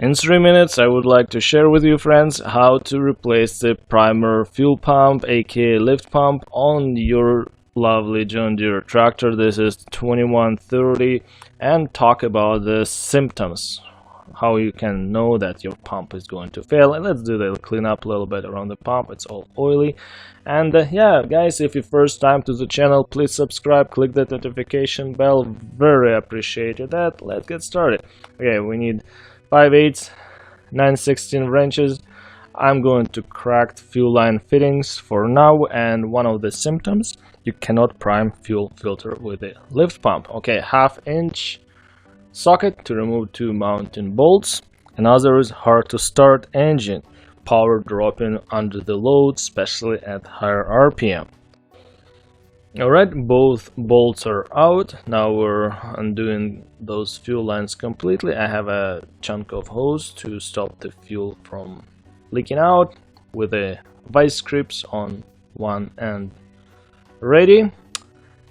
In 3 minutes, I would like to share with you, friends, how to replace the primer fuel pump, aka lift pump, on your lovely John Deere tractor. This is 2130, and talk about the symptoms, how you can know that your pump is going to fail. And let's do the clean up a little bit around the pump. It's all oily. And yeah, guys, if you're first time to the channel, please subscribe, click that notification bell. Very appreciated that. Let's get started. Okay, we need 5/8, 9/16 wrenches. I'm going to crack fuel line fittings for now, and one of the symptoms, you cannot prime fuel filter with a lift pump. Okay, 1/2 inch socket to remove 2 mounting bolts. Another is hard to start engine, power dropping under the load, especially at higher RPM. Alright, both bolts are out. Now we're undoing those fuel lines completely. I have a chunk of hose to stop the fuel from leaking out with a vice grips on one end ready.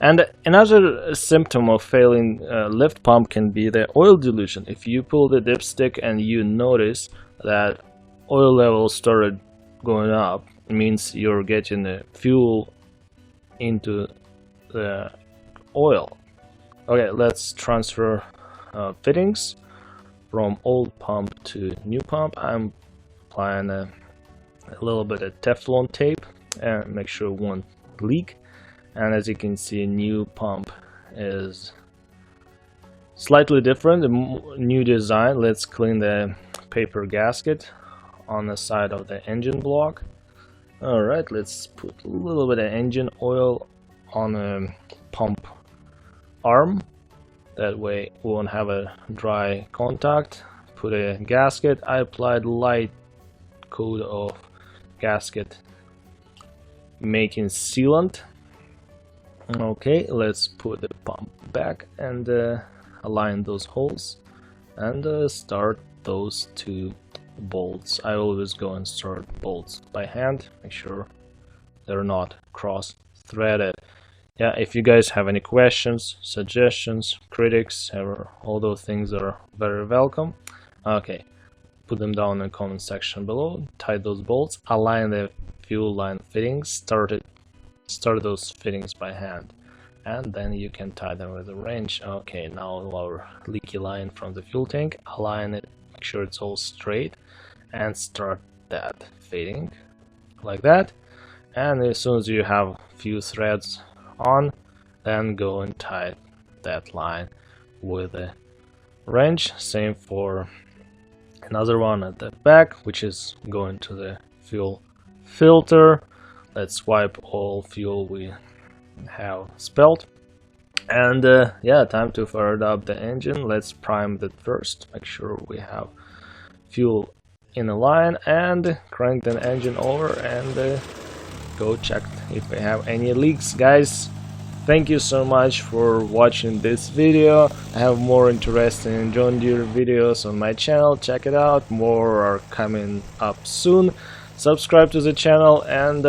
And another symptom of failing lift pump can be the oil dilution. If you pull the dipstick and you notice that oil level started going up, it means you're getting the fuel into the oil. Okay, let's transfer fittings from old pump to new pump. I'm applying a little bit of Teflon tape and make sure it won't leak. And as you can see, new pump is slightly different, a new design. Let's clean the paper gasket on the side of the engine block. Alright, let's put a little bit of engine oil on a pump arm. That way we won't have a dry contact. Put a gasket. I applied light coat of gasket making sealant. Okay, let's put the pump back and align those holes and start those 2 bolts. I always go and start bolts by hand, make sure they're not cross-threaded. Yeah, if you guys have any questions, suggestions, critics, all those things are very welcome. Okay, put them down in the comment section below, tie those bolts, align the fuel line fittings, start those fittings by hand, and then you can tie them with a wrench. Okay, now our leaky line from the fuel tank, align it, make sure it's all straight, and start that fitting like that. And as soon as you have a few threads on, then go and tie that line with a wrench. Same for another one at the back, which is going to the fuel filter. Let's wipe all fuel we have spilled. And yeah, time to fire up the engine. Let's prime it first, make sure we have fuel in a line, and crank the engine over and go check if we have any leaks. Guys, thank you so much for watching this video. I have more interesting John Deere videos on my channel. Check it out, more are coming up soon. Subscribe to the channel, and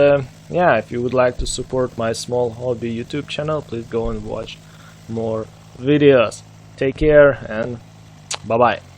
yeah, if you would like to support my small hobby YouTube channel, please go and watch more videos. Take care and bye bye.